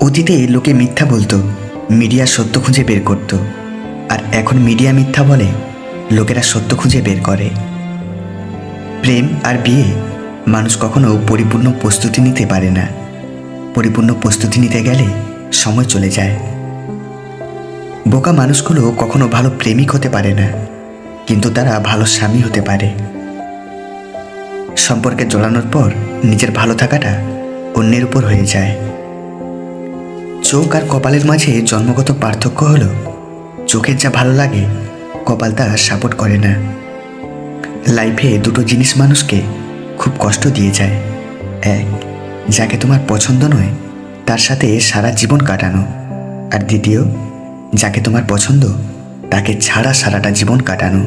অতীতে লোকে মিথ্যা বলতো, মিডিয়া সত্য খুঁজে বের করত। আর এখন মিডিয়া মিথ্যা বলে, লোকেরা সত্য খুঁজে বের করে। প্রেম আর বিয়ে মানুষ কখনো পরিপূর্ণ প্রস্তুতি নিতে পারে না। পরিপূর্ণ প্রস্তুতি নিতে গেলে সময় চলে যায়। বোকা মানুষগুলো কখনো ভালো প্রেমিক হতে পারে না, কিন্তু তারা ভালো স্বামী হতে পারে। সম্পর্কে জড়ানোর পর নিজের ভালো থাকাটা অন্যের উপর হয়ে যায়। চোখ আর কপালের মাঝে জন্মগত পার্থক্য হলো, চোখের যা ভালো লাগে কপাল তা সাপোর্ট করে না। লাইফে দুটো জিনিস মানুষকে খুব কষ্ট দিয়ে যায়। এক, যাকে তোমার পছন্দ নয় তার সাথে সারা জীবন কাটানো। আর দ্বিতীয়, যাকে তোমার পছন্দ তাকে ছাড়া সারাটা জীবন কাটানো।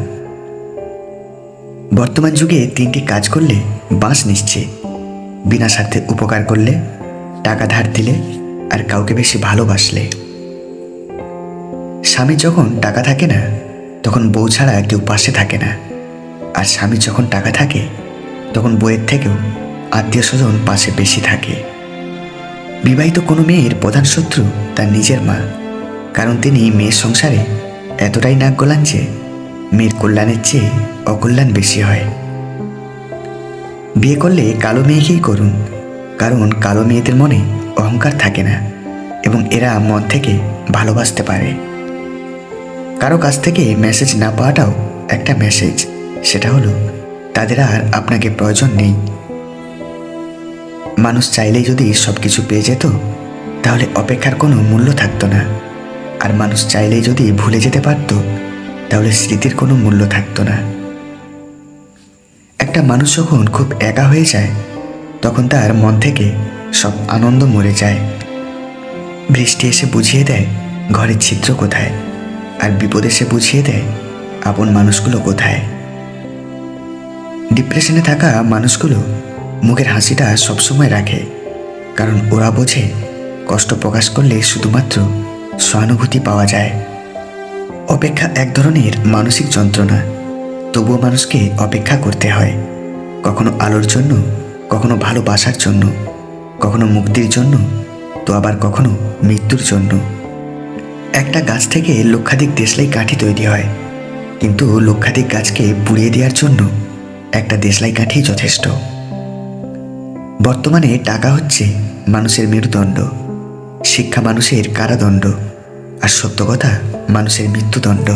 বর্তমান যুগে তিনটি কাজ করলে বাঁশ নিশ্চিত: বিনা স্বার্থে উপকার করলে, টাকা ধার দিলে, আর কাউকে বেশি ভালোবাসলে। স্বামী যখন টাকা থাকে না তখন বউ ছাড়া কেউ পাশে থাকে না। আর স্বামী যখন টাকা থাকে তখন বউয়ের থেকেও আত্মীয় স্বজন পাশে বেশি থাকে। বিবাহিত কোনো মেয়ের প্রধান শত্রু তার নিজের মা, কারণ তিনি মেয়ের সংসারে এতটাই নাক গলান যে মেয়ের কল্যাণের চেয়ে অকল্যাণ বেশি হয়। বিয়ে করলে কালো মেয়েকেই করুন, কারণ কালো মেয়েদের মনে অহংকার থাকে না এবং এরা মন থেকে ভালোবাসতে পারে। কারো কাছ থেকে মেসেজ না পাওয়াটাও একটা মেসেজ, সেটা হলো তাদের আর আপনাকে প্রয়োজন নেই। মানুষ চাইলেই যদি সব কিছু পেয়ে যেত তাহলে অপেক্ষার কোনো মূল্য থাকতো না। আর মানুষ চাইলেই যদি ভুলে যেতে পারত তাহলে স্মৃতির কোনো মূল্য থাকতো না। একটা মানুষ যখন খুব একা হয়ে যায় তখন তার মন থেকে সব আনন্দ মরে যায়। বৃষ্টি এসে বুঝিয়ে দেয় ঘরের ছিদ্র কোথায়, আর বিপদ এসে বুঝিয়ে দেয় আপন মানুষগুলো কোথায়। ডিপ্রেশনে থাকা মানুষগুলো মুখের হাসিটা সবসময় রাখে, কারণ ওরা বোঝে কষ্ট প্রকাশ করলে শুধুমাত্র সহানুভূতি পাওয়া যায়। অপেক্ষা এক ধরনের মানসিক যন্ত্রণা, তবুও মানুষকে অপেক্ষা করতে হয়। কখনো আলোর জন্য, কখনো ভালোবাসার জন্য, কখনো মুক্তির জন্য, তো আবার কখনো মৃত্যুর জন্য। একটা গাছ থেকে লক্ষাধিক দেশলাই কাঠি তৈরি হয়, কিন্তু লক্ষাধিক গাছকে পুড়িয়ে দেওয়ার জন্য একটা দেশলাই কাঠি যথেষ্ট। বর্তমানে টাকা হচ্ছে মানুষের মেরুদণ্ড, শিক্ষা মানুষের কারাদণ্ড, আর সত্য কথা মানুষের মৃত্যুদণ্ড।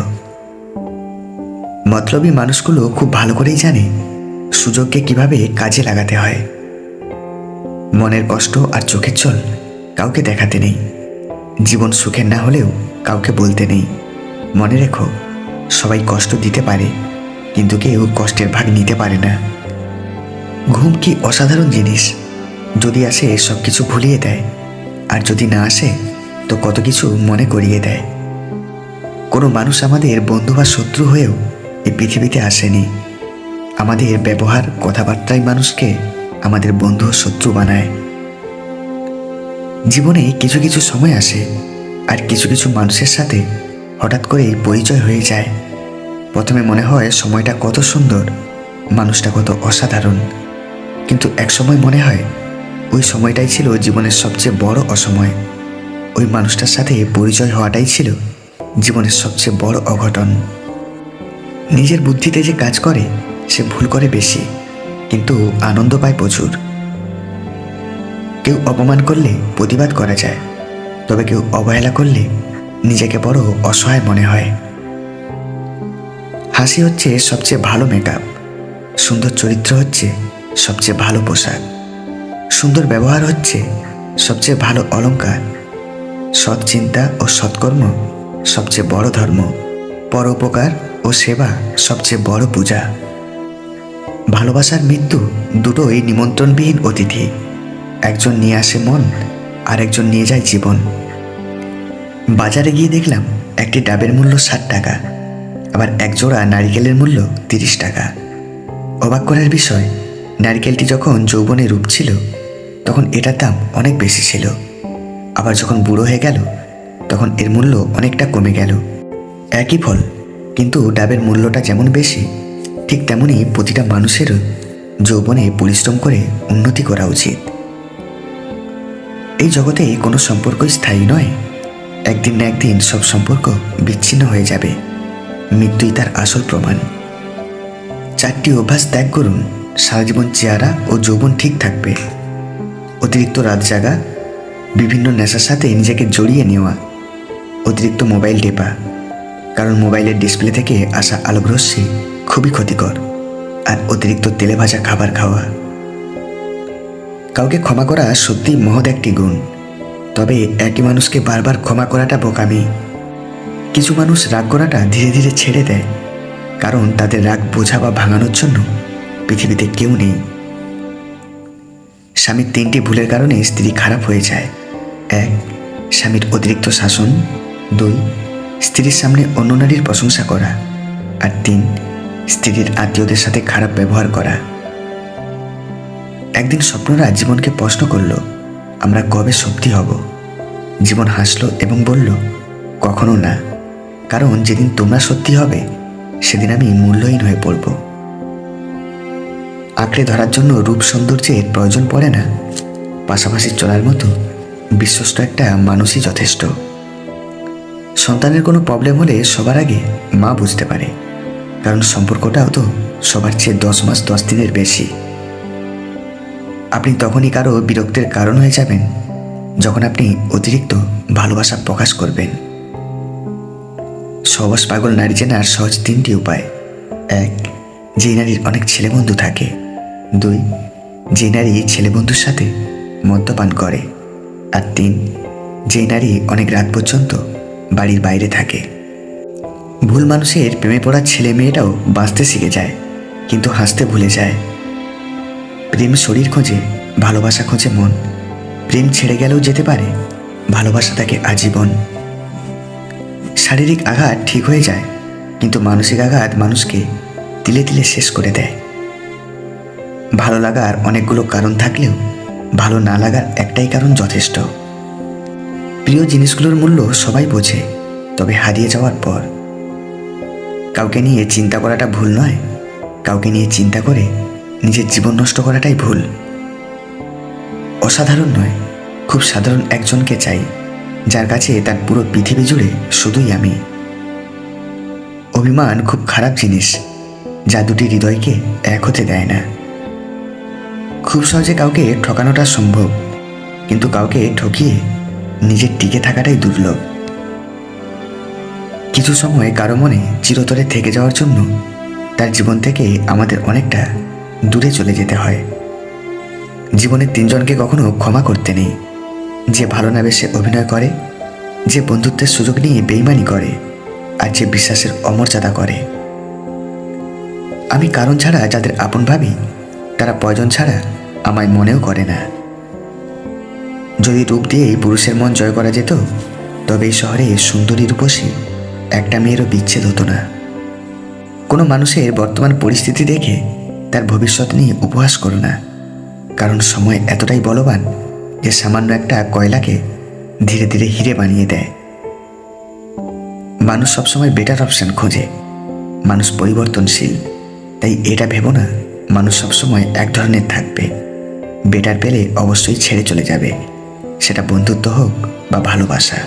মতলবী মানুষগুলো খুব ভালো করেই জানে সুযোগকে কিভাবে কাজে লাগাতে হয়। মনের কষ্ট আর চোখের জল কাউকে দেখাতে নেই। জীবন সুখের না হলেও কাউকে বলতে নেই। মনে রেখো, সবাই কষ্ট দিতে পারে, কিন্তু কেউ কষ্টের ভাগ নিতে পারে না। ঘুম কি অসাধারণ জিনিস, যদি আসে সব কিছু ভুলিয়ে দেয়, আর যদি না আসে তো কত কিছু মনে করিয়ে দেয়। কোনো মানুষ আমাদের বন্ধু বা শত্রু হয়েও এই পৃথিবীতে আসেনি। আমাদের ব্যবহার, কথাবার্তাই মানুষকে আমাদের বন্ধু ও শত্রু বানায়। জীবনে কিছু কিছু সময় আসে আর কিছু কিছু মানুষের সাথে হঠাৎ করেই পরিচয় হয়ে যায়। প্রথমে মনে হয় সময়টা কত সুন্দর, মানুষটা কত অসাধারণ, কিন্তু এক সময় মনে হয় ওই সময়টাই ছিল জীবনের সবচেয়ে বড় অসময়। ওই মানুষটার সাথে পরিচয় হওয়াটাই ছিল জীবনের সবচেয়ে বড় অঘটন। নিজের বুদ্ধিতে যে কাজ করে সে ভুল করে বেশি, কিন্তু আনন্দ পায় প্রচুর। কেউ অপমান করলে প্রতিবাদ করা যায়, তবে কেউ অবহেলা করলে নিজেকে বড় অসহায় মনে হয়। হাসি হচ্ছে সবচেয়ে ভালো মেকআপ, সুন্দর চরিত্র হচ্ছে সবচেয়ে ভালো পোশাক, সুন্দর ব্যবহার হচ্ছে সবচেয়ে ভালো অলংকার, সৎ চিন্তা ও সৎকর্ম সবচেয়ে বড় ধর্ম, পরোপকার ও সেবা সবচেয়ে বড় পূজা। ভালোবাসার মৃত্যু দুটোই নিমন্ত্রণবিহীন অতিথি। একজন নিয়ে আসে মন, আর একজন নিয়ে যায় জীবন। বাজারে গিয়ে দেখলাম একটি ডাবের মূল্য 60 টাকা, আবার এক জোড়া নারিকেলের মূল্য 30 টাকা। অবাক করার বিষয়, নারিকেলটি যখন যৌবনে রূপ ছিল তখন এটার দাম অনেক বেশি ছিল, আবার যখন বুড়ো হয়ে গেল তখন এর মূল্য অনেকটা কমে গেল। একই ফল, কিন্তু ডাবের মূল্যটা যেমন বেশি, ঠিক তেমনি প্রতিটা মানুষেরও যৌবনে পরিশ্রম করে উন্নতি করা উচিত। এই জগতে কোনো সম্পর্কই স্থায়ী নয়। একদিন না একদিন সব সম্পর্ক বিচ্ছিন্ন হয়ে যাবে। মৃত্যুই তার আসল প্রমাণ। 4টি অভ্যাস ত্যাগ করুন, সারা জীবন চেহারা ও যৌবন ঠিক থাকবে। অতিরিক্ত রাত জাগা, বিভিন্ন নেশার সাথে নিজেকে জড়িয়ে নেওয়া, অতিরিক্ত মোবাইল টেপা, কারণ মোবাইলের ডিসপ্লে থেকে আসা আলোকরশ্মি খুবই ক্ষতিকর, আর অতিরিক্ত তেলে ভাজা খাবার খাওয়া। কাউকে ক্ষমা করা সত্যিই মহৎ একটি গুণ, তবে একই মানুষকে বারবার ক্ষমা করাটা বোকামি। কিছু মানুষ রাগ করাটা ধীরে ধীরে ছেড়ে দেয়, কারণ তাদের রাগ বোঝা বা ভাঙানোর জন্য পৃথিবীতে কেউ নেই। স্বামীর 3টি ভুলের কারণে স্ত্রী খারাপ হয়ে যায়। 1. স্বামীর অতিরিক্ত শাসন। 2. স্ত্রীর সামনে অন্য নারীর প্রশংসা করা। আর 3. স্ত্রীর আত্মীয়দের সাথে খারাপ ব্যবহার করা। একদিন স্বপ্নরা জীবনকে প্রশ্ন করল, আমরা কবে সত্যি হব? জীবন হাসল এবং বলল, কখনো না, কারণ যেদিন তোমরা সত্যি হবে সেদিন আমি মূল্যহীন হয়ে পড়ব। আঁকড়ে ধরার জন্য রূপ সৌন্দর্যের প্রয়োজন পড়ে না, পাশাপাশি চলার মতো বিশ্বস্ত একটা মানুষই যথেষ্ট। সন্তানের কোনো প্রবলেম হলে সবার আগে মা বুঝতে পারে, কারণ সম্পর্কটাও তো সবার চেয়ে 10 মাস 10 দিনের বেশি। আপনি তখনই কারো বিরক্তির কারণ হয়ে যাবেন যখন আপনি অতিরিক্ত ভালোবাসা প্রকাশ করবেন। সহবাস পাগল নারী চেনার সহজ 3টি উপায়। 1. যে নারীর অনেক ছেলে বন্ধু থাকে। 2. যে নারী ছেলে বন্ধুর সাথে মদ্যপান করে। আর 3. যে নারী অনেক রাত পর্যন্ত বাড়ির বাইরে থাকে। ভুল মানুষের প্রেমে পড়া ছেলে মেয়েটাও বাঁচতে শিখে যায়, কিন্তু হাসতে ভুলে যায়। প্রেম শরীর খোঁজে, ভালোবাসা খোঁজে মন। প্রেম ছেড়ে গেলেও যেতে পারে, ভালোবাসা থাকে আজীবন। শারীরিক আঘাত ঠিক হয়ে যায়, কিন্তু মানসিক আঘাত মানুষকে তিলে তিলে শেষ করে দেয়। ভালো লাগার অনেকগুলো কারণ থাকলেও ভালো না লাগার একটাই কারণ যথেষ্ট। প্রিয় জিনিসগুলোর মূল্য সবাই বোঝে, তবে হারিয়ে যাওয়ার পর। কাউকে নিয়ে চিন্তা করাটা ভুল নয়, কাউকে নিয়ে চিন্তা করে নিজের জীবন নষ্ট করাটাই ভুল। অসাধারণ নয়, খুব সাধারণ একজনকে চাই, যার কাছে তার পুরো পৃথিবী জুড়ে শুধুই আমি। অভিমান খুব খারাপ জিনিস, যা দুটি হৃদয়কে এক হতে দেয় না। খুব সহজে কাউকে ঠকানোটা সম্ভব, কিন্তু কাউকে ঠকিয়ে নিজের টিকে থাকাটাই দুর্লভ। কিছু সময় কারো মনে চিরতরে থেকে যাওয়ার জন্য তার জীবন থেকে আমাদের অনেকটা দূরে চলে যেতে হয়। জীবনের 3 জনকে কখনো ক্ষমা করতে নেই: যে ভালো না বেশে অভিনয় করে, যে বন্ধুত্বের সুযোগ নিয়ে বেইমানি করে, আর যে বিশ্বাসের অমর্যাদা করে। আমি কারণ ছাড়া যাদের আপন ভাবি, তারা প্রয়োজন ছাড়া আমায় মনেও করে না। যদি রূপ দিয়েই পুরুষের মন জয় করা যেত, তবে এই শহরে সুন্দরী রূপসী একটা মেয়েরও বিচ্ছেদ হতো না। কোনো মানুষের বর্তমান পরিস্থিতি দেখে তার ভবিষ্যৎ নিয়ে উপহাস করো না, কারণ সময় এতটাই বলবান যে সামান্য একটা কয়লাকে ধীরে ধীরে হিরে বানিয়ে দেয়। মানুষ সবসময় বেটার অপশন খোঁজে, মানুষ পরিবর্তনশীল, তাই এটা ভেবো না মানুষ সবসময় এক ধরনের থাকবে। বেটার পেলে অবশ্যই ছেড়ে চলে যাবে, সেটা বন্ধুত্ব হোক বা ভালোবাসা।